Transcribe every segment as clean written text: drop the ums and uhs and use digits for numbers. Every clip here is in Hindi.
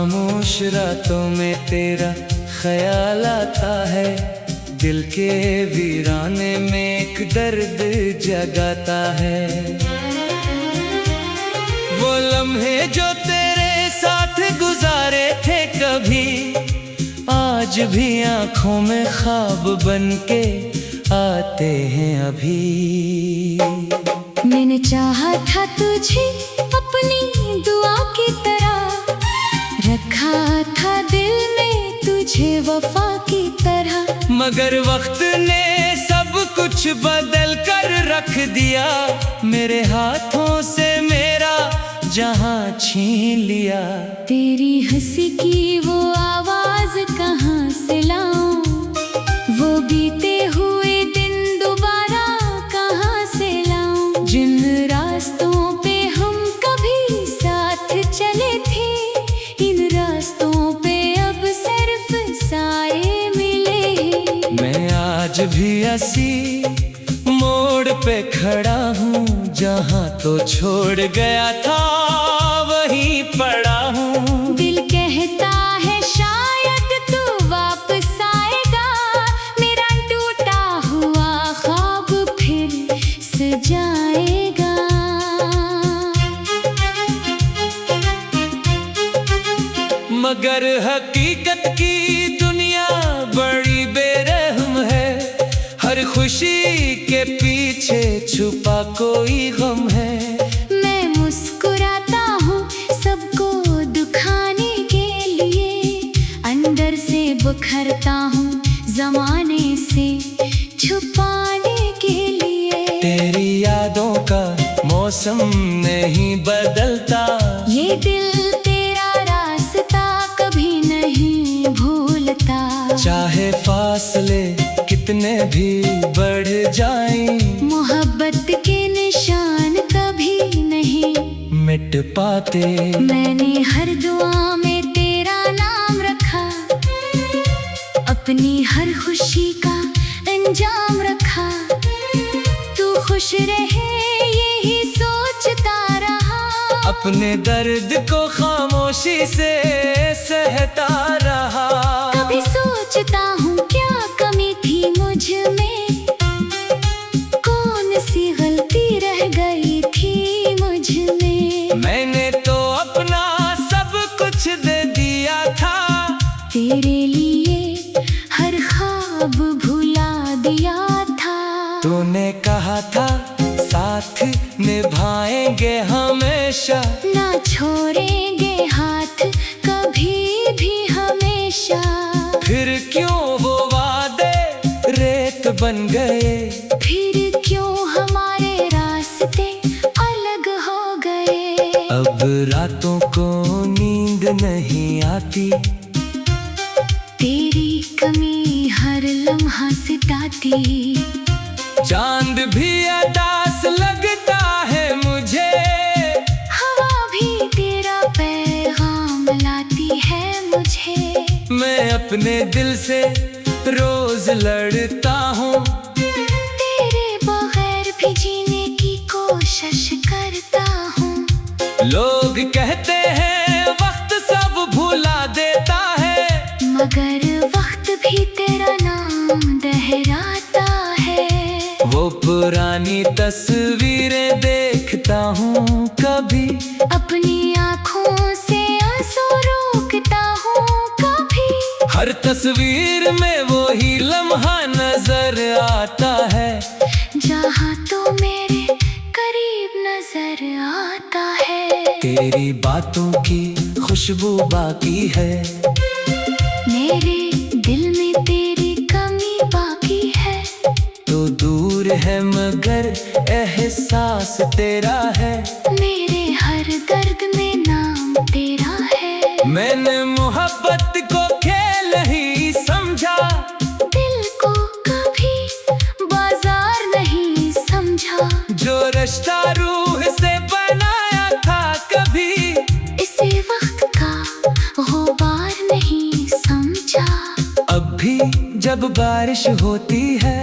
खामोश रातों में तेरा ख्याल आता है, दिल के वीराने में एक दर्द जगाता है। वो लम्हे जो तेरे साथ गुजारे थे कभी, आज भी आंखों में ख्वाब बनके आते हैं अभी। मैंने चाहा था तुझे अपनी दुआ की तरह, रखा था दिल में तुझे वफा की तरह, मगर वक्त ने सब कुछ बदल कर रख दिया, मेरे हाथों से मेरा जहां छीन लिया। तेरी हंसी की वो आवाज कहाँ से लाऊं, वो बीते हुए दिन दोबारा कहाँ से लाऊं। जिन रास्तों पे हम कभी साथ चले थे, इन रास्तों पे अब सिर्फ साए मिले। मैं आज भी ऐसी मोड़ पे खड़ा हूँ, जहाँ तो छोड़ गया था वहीं पड़ा हूँ। दिल कहता है शायद तू वापस आएगा, मेरा टूटा हुआ ख्वाब फिर सजाएगा। मगर हकीकत की दुनिया बड़ी बेरहम है, हर खुशी के पीछे छुपा कोई गम है। मैं मुस्कुराता हूँ सबको दुखाने के लिए, अंदर से बुखरता हूँ जमाने से छुपाने के लिए। तेरी यादों का मौसम नहीं बदलता, ये दिल तेरा रास्ता कभी नहीं भूलता। चाहे फासले कितने भी बढ़ जाएं, मोहब्बत के निशान कभी नहीं मिट पाते। मैंने हर दुआ में तेरा नाम रखा, अपनी हर खुशी का अंजाम रखा। तू खुश रहे यही सोचता रहा, अपने दर्द को खामोशी से सहता रहा। कभी सोचता हूँ क्या कमी थी मुझ में, कौन सी गलती रह गई थी मुझ में। मैंने तो अपना सब कुछ दे दिया था, तेरे लिए हर ख्वाब भुला दिया था। तूने कहा था साथ निभाएंगे हमेशा, ना छोड़ेंगे हाथ कभी भी हमेशा। फिर क्यों वो वादे रेत बन गए, फिर क्यों हमारे रास्ते अलग हो गए। अब रातों को नींद नहीं आती, तेरी कमी हर लम्हा सताती। चांद भी उदास लगता है मुझे, हवा भी तेरा पैगाम लाती है मुझे। मैं अपने दिल से रोज लड़ता हूँ, तेरे बगैर भी जीने की कोशिश करता हूँ। लोग कहते हैं वक्त सब भुला देता है, मगर वक्त भी तेरा नाम दोहराता है। वो पुरानी तस्वीरें देखता हूँ कभी, अपनी आँखों से आंसू रोकता हूँ कभी। हर तस्वीर में वो ही लम्हा नजर आता है, जहाँ तो मेरे करीब नजर आता है। तेरी बातों की खुशबू बाकी है, मेरे दिल में तेरी कमी बाकी है। तो दूर है मगर एहसास तेरा है, मेरे हर दर्द में नाम तेरा है। मैंने मोहब्बत को खेल ही समझा, दिल को कभी बाजार नहीं समझा। जो रिश्ता रूह से बनाया था कभी, इसे वक्त का गुबार नहीं समझा। अब भी जब बारिश होती है,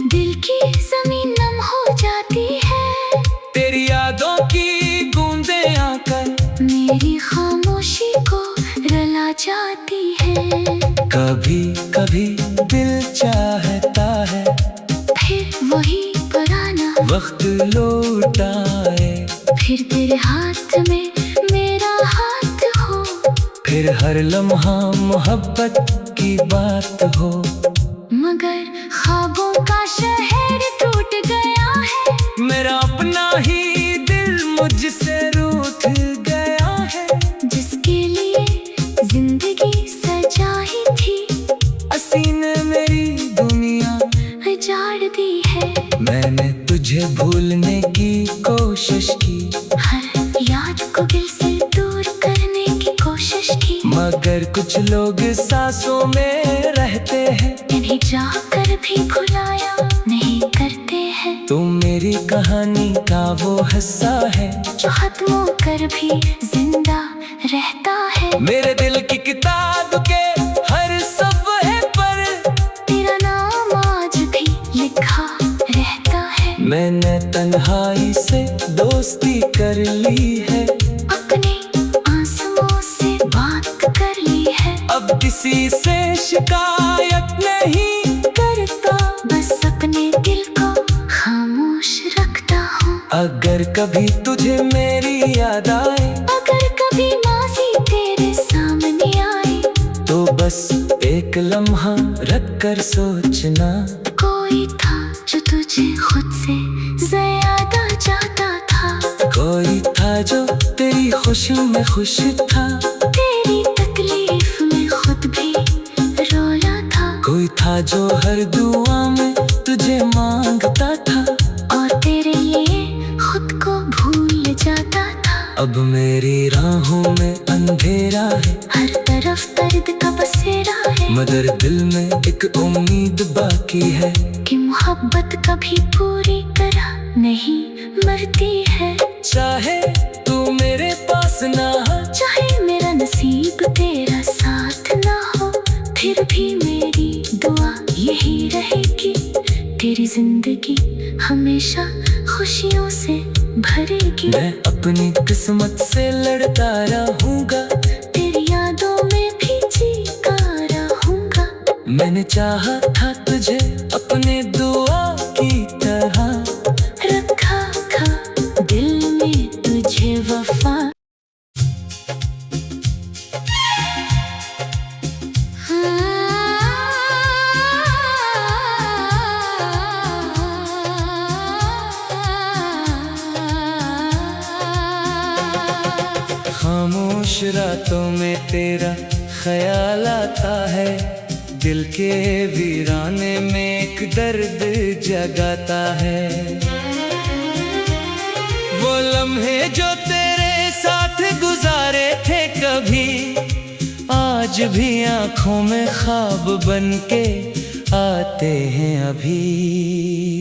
दिल की जमीन नम हो जाती है। तेरी यादों की गूंजें आकर मेरी जाती है। कभी कभी दिल चाहता है फिर वही पुराना वक्त लौट आए, फिर तेरे हाथ में मेरा हाथ हो, फिर हर लम्हा मोहब्बत की बात हो। मगर ख्वाबों का शहर टूट गया है, मेरा अपना ही दिल मुझसे रूठ गया है। जिसके लिए जिंदगी सजाई थी, हसी ने मेरी दुनिया उजाड़ दी है। मैंने तुझे भूलने की कोशिश की, हर याद को दिल से दूर करने की कोशिश की, मगर कुछ लोग सांसों में रहते हैं, इन्हें जाकर भी भुलाया नहीं करते हैं। तुम मेरी कहानी का वो हिस्सा है जो खत्म होकर भी जिंदा रहता है। मेरे दिल की किताब के हर सफ़े पर तेरा नाम आज भी लिखा रहता है। मैंने तन्हाई से दोस्ती कर ली है, अपने आंसुओं से बात कर ली है। अब किसी से शिकायत नहीं करता, बस अपने दिल को खामोश रखता हूँ। अगर कभी तुझे मेरी याद आए, अगर कभी माजी तेरे सामने आए, तो बस एक लम्हा रख कर सोचना, कोई था जो तुझे खुद से ज्यादा चाहता था। कोई था जो तेरी खुशी में खुश था, तेरी तकलीफ में खुद भी रोया था। कोई था जो हर दुआ में तुझे मांगता था, और तेरे लिए खुद को भूल जाता था। अब मेरी राहों में अंधेरा है, हर तरफ दर्द का बसेरा है, मगर दिल में एक उम्मीद बाकी है कि मोहब्बत कभी पूरी तरह नहीं मरती है। चाहे तू मेरे पास ना हो, चाहे मेरा नसीब तेरा साथ ना हो, फिर भी मेरी दुआ यही रहेगी, तेरी जिंदगी हमेशा खुशियों से भरेगी। मैं अपनी किस्मत से लड़ता रहूंगा, तेरी यादों में भी जीता रहूंगा। मैंने चाहा था तुझे अपने दुआ की तरह, रखा था दिल में तुझे वफा। खामोश रातों में तेरा ख्याल आता है, दिल के वीराने में एक दर्द जगाता है। वो लम्हे जो तेरे साथ गुजारे थे कभी, आज भी आंखों में ख्वाब बन के आते हैं अभी।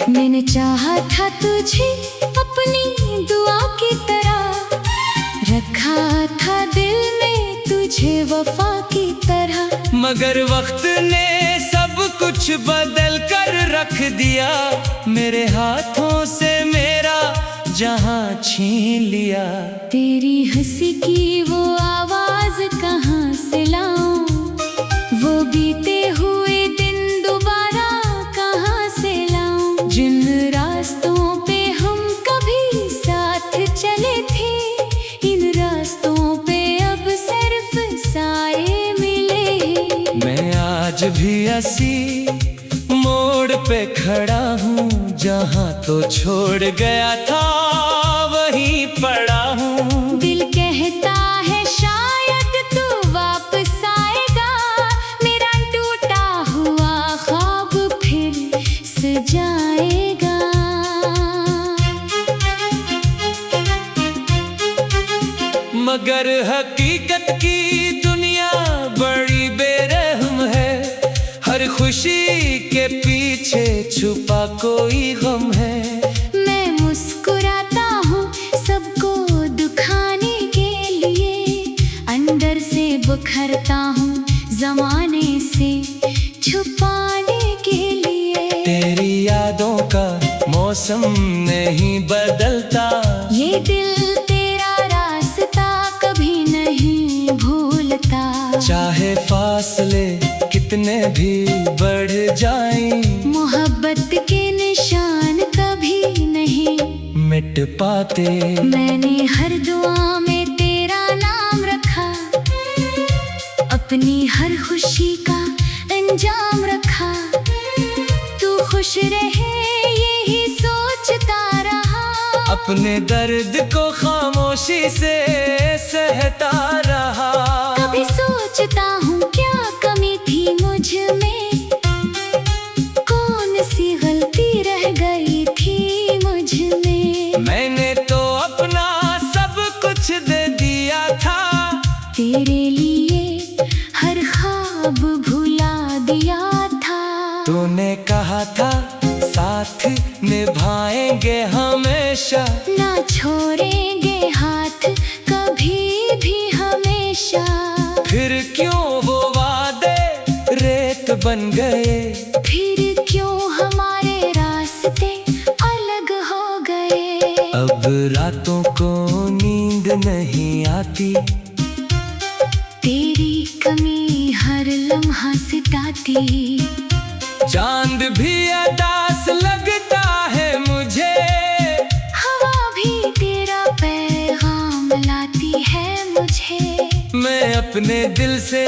मैंने चाहा था तुझे अपनी दुआ की तरह, रखा था दिल में तुझे वफा की तरह, मगर वक्त ने सब कुछ बदल कर रख दिया, मेरे हाथों से मेरा जहां छीन लिया। तेरी हंसी की वो आवाज कहाँ से लाऊं, वो बीते हुए दिन दोबारा कहाँ से लाऊं। जिन रास्तों पे हम कभी साथ चले थे, इन रास्तों पे अब सिर्फ साए मिले। मैं आज भी ऐसी मोड़ पे खड़ा हूँ, जहाँ तो छोड़ गया था वहीं पड़ा हूँ। दिल कहता है शायद तू वापस आएगा, मेरा टूटा हुआ ख्वाब फिर सजाएगा। मगर हकीकत की दुनिया बड़ी बेरहम है, हर खुशी के पीछे छुपा कोई गम है। मैं मुस्कुराता हूँ सबको दुखाने के लिए, अंदर से बुखरता हूँ जमाने से छुपाने के लिए। तेरी यादों का मौसम नहीं बदलता, ये दिल तेरा रास्ता कभी नहीं भूलता। कितने भी बढ़ जाएं, मोहब्बत के निशान कभी नहीं मिट पाते। मैंने हर दुआ में तेरा नाम रखा, अपनी हर खुशी का अंजाम रखा। तू खुश रहे यही सोचता रहा, अपने दर्द को खामोशी से सहता रहा। कभी सोचता हूँ क्या कमी थी मुझ में, कौन सी गलती रह गई थी मुझ में। मैंने तो अपना सब कुछ दे दिया था, तेरे लिए हर ख्वाब भुला दिया था। तूने कहा था साथ निभाएंगे हमेशा, ना छोड़ेंगे हाथ कभी भी हमेशा। फिर क्यों वो वादे रेत बन गए, फिर क्यों हमारे रास्ते अलग हो गए। अब रातों को नींद नहीं आती, तेरी कमी हर लम्हा सताती। चांद भी उदास लगता है मुझे, हवा भी तेरा पैगाम लाती है मुझे। मैं अपने दिल से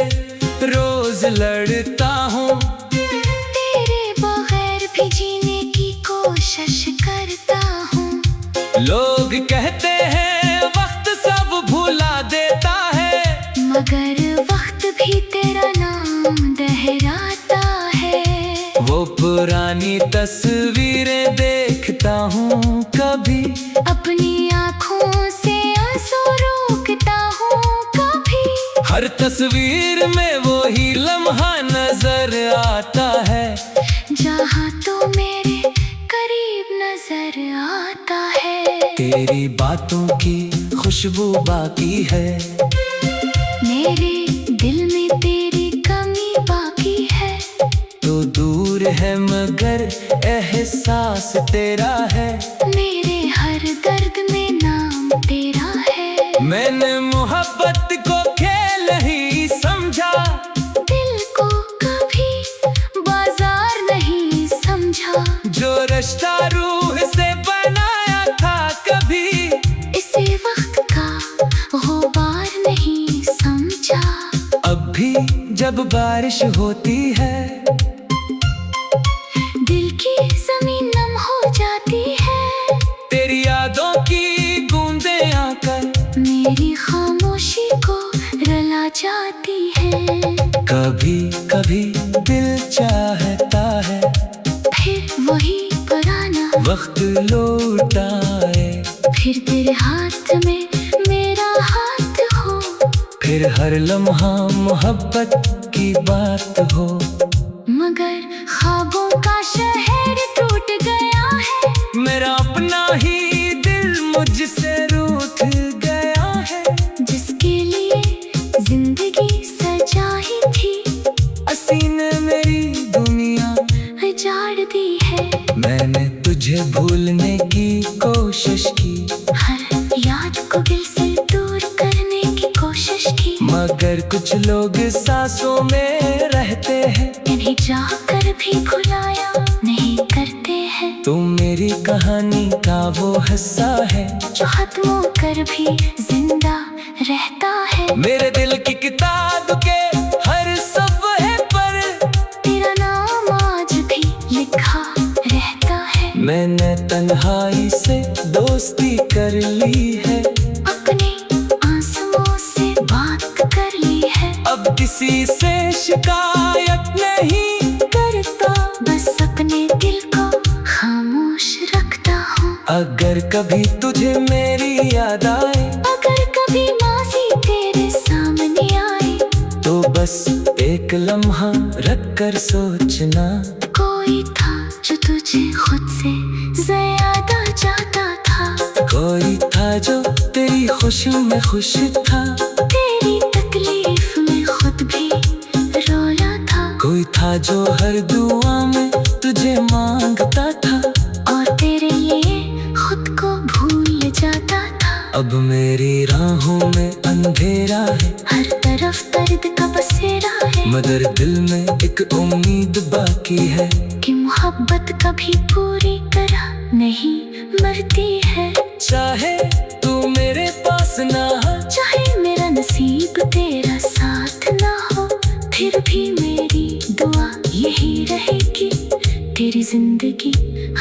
रोज लड़ता हूँ, तेरे बगैर भी जीने की कोशिश करता हूँ। लोग कहते हैं वक्त सब भुला देता है, मगर वक्त भी तेरा नाम दोहराता है। वो पुरानी तस्वीरें देखता हूँ कभी, अपनी आँखों से आंसू रोकता हूँ कभी। हर तस्वीर में वो ही लम्हा नजर आता है, जहाँ तो मेरे करीब नजर आता है। तेरी बातों की खुशबू बाकी है, मेरे दिल में तेरी कमी बाकी है। तो दूर है मगर एहसास तेरा है, मेरे हर दर्द में नाम तेरा है। मैंने मोहब्बत को खेल ही समझा, दिल को कभी बाजार नहीं समझा। जो रिश्ता रूह से बनाया था कभी, इसे वक्त का गुबार नहीं समझा। अब भी जब बारिश होती है, दिल की जमीन नम हो जाती है। तेरी यादों की बूंदें आकर मेरी खामोशी को रुला जाती है। कभी कभी दिल चाहता है फिर वही पुराना वक्त लौट आए, फिर तेरे हाथ में मेरा हाथ हो। फिर हर लम्हा मोहब्बत की बात हो। मगर ख्वाबों का शहर टूट गया है, मेरा अपना ही दिल मुझसे रूठ गया है। जिसके लिए जिंदगी सजाई थी, ने मेरी दुनिया उजाड़ दी है। मैंने तुझे भूलने की कोशिश की, हर याद को दिल से दूर करने की कोशिश की। मगर कुछ लोग सांसों में रहते हैं, इन्हें जाकर भी भुलाया नहीं करते हैं। तुम मेरी कहानी का वो हिस्सा है, जो खत्म होकर भी जिंदा रहता है। मेरे दिल की किताब के हर सफ़े पर तेरा नाम आज भी लिखा रहता है। मैंने तन्हाई से दोस्ती कर ली है, अपने आंसुओं से बात कर ली है। अब किसी से शिकायत नहीं करता, बस अपने दिल को खामोश रखता हूँ। अगर कभी तुझे मेरी याद आए, अगर कभी माजी तेरे सामने आए, तो बस एक लम्हा रख कर सोचना, कोई था जो तुझे खुद से ज्यादा चाहता था। कोई था जो तेरी खुशियों में खुश था, तेरी तकलीफ में खुद भी रोया था। कोई था जो हर दुआ में तुझे मांगता था, और तेरे लिए खुद को भूल जाता था। अब मेरी राहों में अंधेरा है, हर तरफ दर्द का बसेरा है, मगर दिल में एक उम्मीद बाकी है कि मोहब्बत कभी पूरी तरह नहीं मरती है। चाहे तू मेरे पास ना हो, चाहे मेरा नसीब तेरा साथ ना हो, फिर भी मेरी दुआ यही रहेगी, तेरी जिंदगी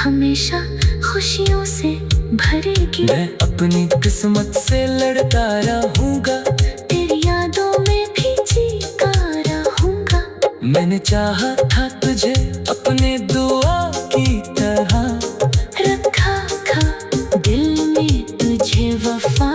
हमेशा खुशियों से भरेगी। मैं अपनी किस्मत से लड़ता रहूंगा, तेरी यादों में भी जीता रहूंगा। मैंने चाहा था तुझे अपने दुआ की तरह, रखा था दिल में तुझे वफा।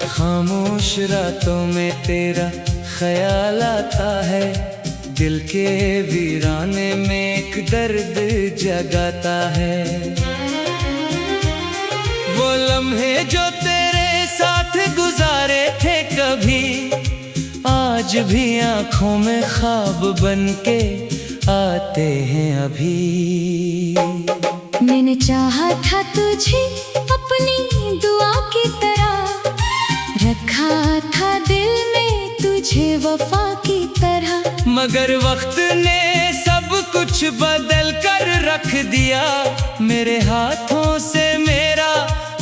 खामोश रातों में तेरा ख्याल आता है, दिल के वीराने में एक दर्द जगाता है। वो लम्हे जो तेरे साथ गुजारे थे कभी, आज भी आंखों में ख्वाब बनके आते हैं अभी। मैंने चाहा था तुझे अपनी दुआ की तरह, रखा था दिल में तुझे वफा की तरह, मगर वक्त ने सब कुछ बदल कर रख दिया, मेरे हाथों से मेरा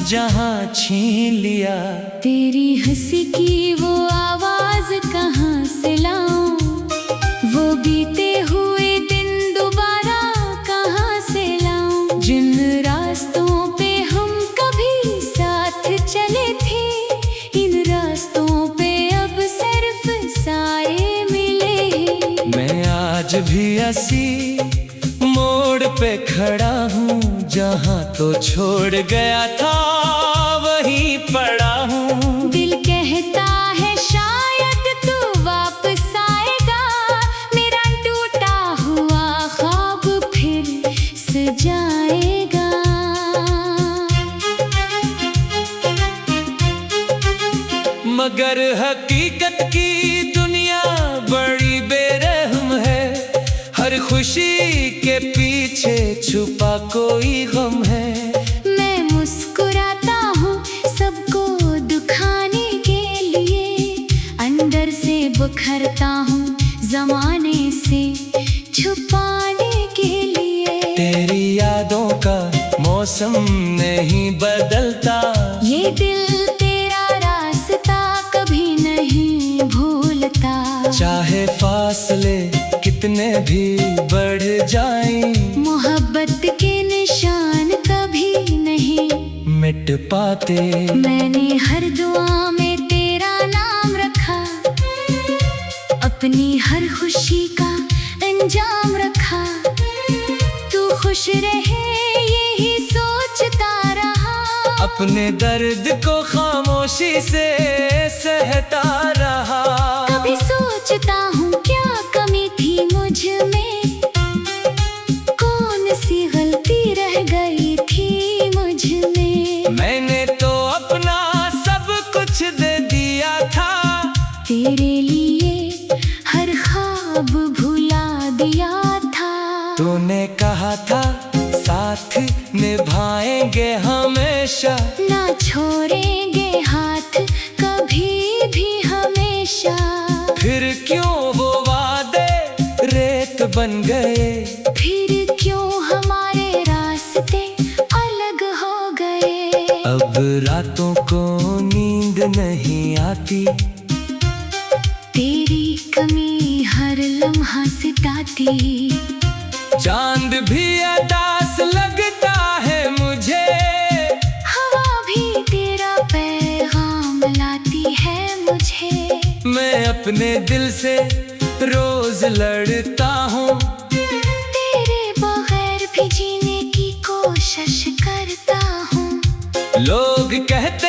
जहां छीन लिया। तेरी हंसी की वो आवाज कहाँ से लाऊं, वो बीते हुए दिन दोबारा कहाँ से लाऊं। जिन रास्तों पे हम कभी साथ चले थे, इन रास्तों पे अब सिर्फ साए मिले। मैं आज भी ऐसी मोड़ पे खड़ा हूँ, जहाँ तो छोड़ गया था वहीं पड़ा हूँ। दिल कहता है शायद तू वापस आएगा, मेरा टूटा हुआ ख्वाब फिर सजाएगा। मगर हकीकत की दुनिया बड़ी बेरहम है, हर खुशी के पीछे छुपा कोई गम है। मैं मुस्कुराता हूँ सबको दुखाने के लिए, अंदर से बुखरता हूँ जमाने से छुपाने के लिए। तेरी यादों का मौसम नहीं बदलता, ये दिल तेरा रास्ता कभी नहीं भूलता। चाहे फासले कितने भी बढ़ जाएं, मोहब्बत के निशान कभी नहीं मिट पाते। मैंने हर दुआ में तेरा नाम रखा, अपनी हर खुशी का अंजाम रखा। तू खुश रहे यही सोचता रहा, अपने दर्द को खामोशी से सहता रहा। कभी सोचता हूँ क्या कमी थी मुझ में, कौन सी गलती रह गई थी मुझ में। मैंने तो अपना सब कुछ दे दिया था, तेरे लिए हर ख्वाब भुला दिया था। तूने कहा था साथ निभाएंगे हमेशा, ना छोड़ेंगे हाथ कभी भी हमेशा। फिर क्यों वो वादे रेत बन गए, फिर क्यों हमारे रास्ते अलग हो गए। अब रातों को नींद नहीं आती, तेरी कमी हर लम्हा सताती। चांद भी उदास लगता है मुझे, हवा भी तेरा पैगाम लाती है मुझे। मैं अपने दिल से रोज लड़ता हूँ, तेरे बगैर भी जीने की कोशिश करता हूँ। लोग कहते